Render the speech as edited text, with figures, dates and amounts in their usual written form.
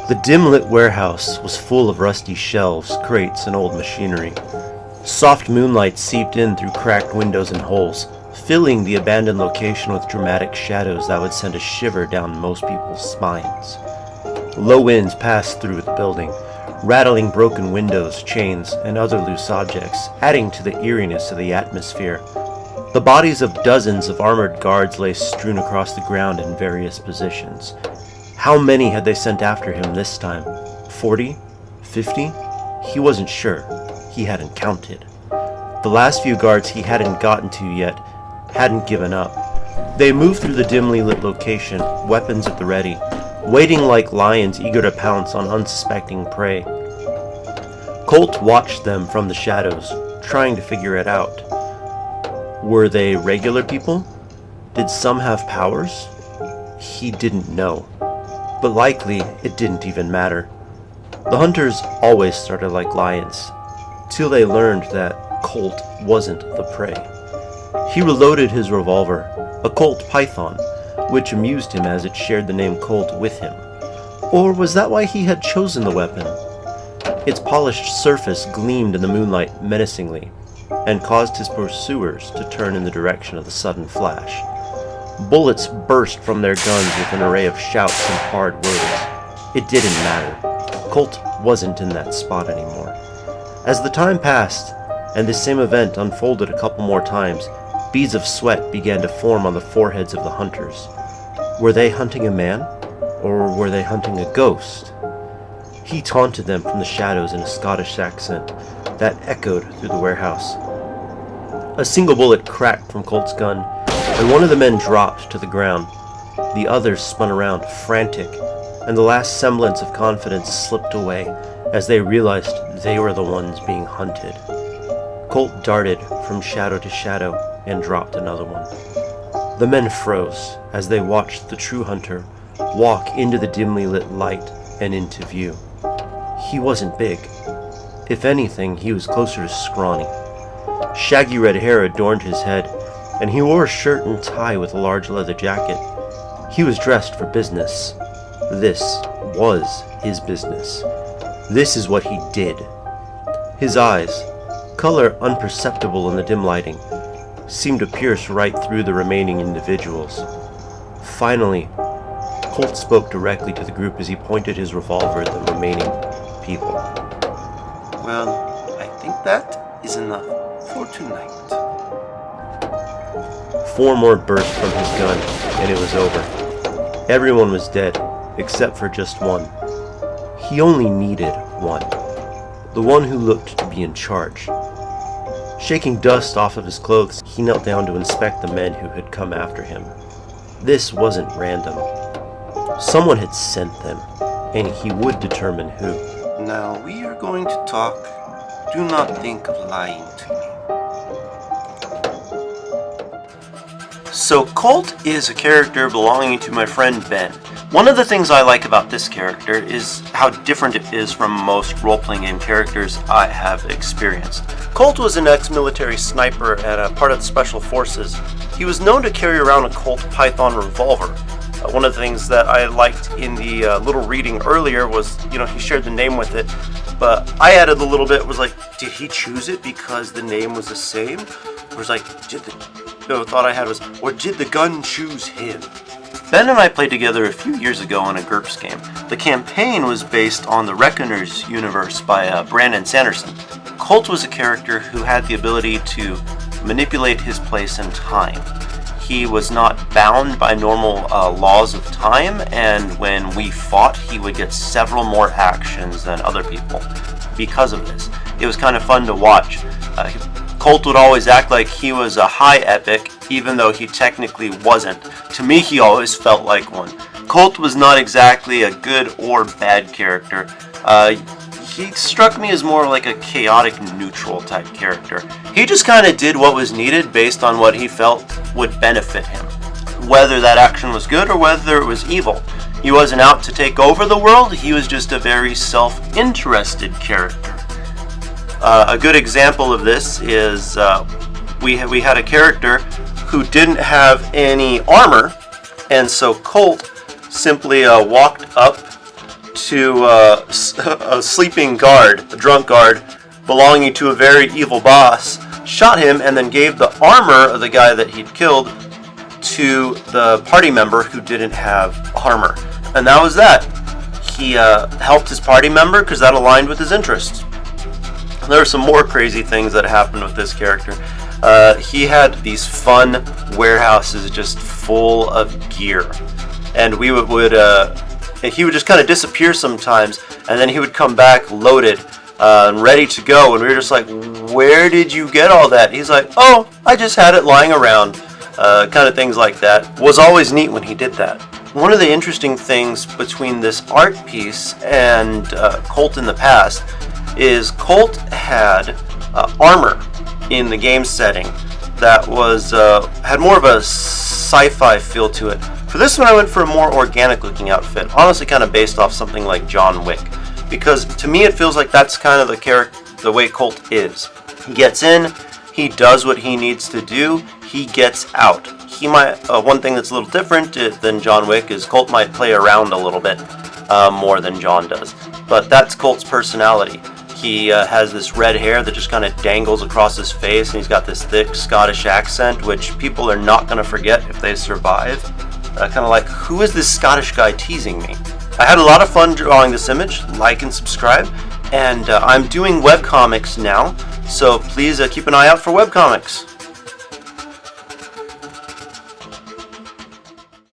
The dim-lit warehouse was full of rusty shelves, crates, and old machinery. Soft moonlight seeped in through cracked windows and holes, filling the abandoned location with dramatic shadows that would send a shiver down most people's spines. Low winds passed through the building, rattling broken windows, chains, and other loose objects, adding to the eeriness of the atmosphere. The bodies of dozens of armored guards lay strewn across the ground in various positions. How many had they sent after him this time? 40? 50? He wasn't sure. He hadn't counted. The last few guards he hadn't gotten to yet hadn't given up. They moved through the dimly lit location, weapons at the ready, waiting like lions eager to pounce on unsuspecting prey. Colt watched them from the shadows, trying to figure it out. Were they regular people? Did some have powers? He didn't know. But likely, it didn't even matter. The hunters always started like lions, till they learned that Colt wasn't the prey. He reloaded his revolver, a Colt Python, which amused him as it shared the name Colt with him. Or was that why he had chosen the weapon? Its polished surface gleamed in the moonlight menacingly, and caused his pursuers to turn in the direction of the sudden flash. Bullets burst from their guns with an array of shouts and hard words. It didn't matter. Colt wasn't in that spot anymore. As the time passed, and this same event unfolded a couple more times, beads of sweat began to form on the foreheads of the hunters. Were they hunting a man, or were they hunting a ghost? He taunted them from the shadows in a Scottish accent that echoed through the warehouse. A single bullet cracked from Colt's gun, and one of the men dropped to the ground. The others spun around, frantic, and the last semblance of confidence slipped away as they realized they were the ones being hunted. Colt darted from shadow to shadow and dropped another one. The men froze as they watched the true hunter walk into the dimly lit light and into view. He wasn't big. If anything, he was closer to scrawny. Shaggy red hair adorned his head, and he wore a shirt and tie with a large leather jacket. He was dressed for business. This was his business. This is what he did. His eyes, color unperceptible in the dim lighting, seemed to pierce right through the remaining individuals. Finally, Colt spoke directly to the group as he pointed his revolver at the remaining people. Well, I think that is enough for tonight. 4 more burst from his gun, and it was over. Everyone was dead, except for just one. He only needed one. The one who looked to be in charge. Shaking dust off of his clothes, he knelt down to inspect the men who had come after him. This wasn't random. Someone had sent them, and he would determine who. Now we are going to talk. Do not think of lying to me. So Colt is a character belonging to my friend Ben. One of the things I like about this character is how different it is from most role-playing game characters I have experienced. Colt was an ex-military sniper and a part of the Special Forces. He was known to carry around a Colt Python revolver. One of the things that I liked in the little reading earlier was, he shared the name with it, but I added a little bit, was like, did he choose it because the name was the same? Or was like, thought I had was, or did the gun choose him? Ben and I played together a few years ago in a GURPS game. The campaign was based on the Reckoners universe by Brandon Sanderson. Colt was a character who had the ability to manipulate his place and time. He was not bound by normal laws of time, and when we fought, he would get several more actions than other people because of this. It was kind of fun to watch. Colt would always act like he was a high epic, even though he technically wasn't. To me, he always felt like one. Colt was not exactly a good or bad character. He struck me as more like a chaotic neutral type character. He just kind of did what was needed based on what he felt would benefit him. Whether that action was good or whether it was evil. He wasn't out to take over the world, he was just a very self-interested character. A good example of this is we had a character who didn't have any armor, and so Colt simply walked up to a sleeping guard, a drunk guard, belonging to a very evil boss, shot him, and then gave the armor of the guy that he'd killed to the party member who didn't have armor. And that was that. He helped his party member because that aligned with his interests. There are some more crazy things that happened with this character. He had these fun warehouses just full of gear, and he would just kind of disappear sometimes, and then he would come back loaded and ready to go, and we were just like, where did you get all that? He's like, oh, I just had it lying around. Kind of things like that. Was always neat when he did that. One of the interesting things between this art piece and Colt in the past is Colt had armor in the game setting that was had more of a sci-fi feel to it. For this one, I went for a more organic looking outfit, honestly kind of based off something like John Wick, because to me it feels like that's kind of the way Colt is. He gets in, he does what he needs to do, he gets out. He might one thing that's a little different than John Wick is Colt might play around a little bit more than John does, but that's Colt's personality. He has this red hair that just kind of dangles across his face, and he's got this thick Scottish accent, which people are not going to forget if they survive. Kind of like, who is this Scottish guy teasing me? I had a lot of fun drawing this image. Like and subscribe. And I'm doing webcomics now, so please keep an eye out for webcomics.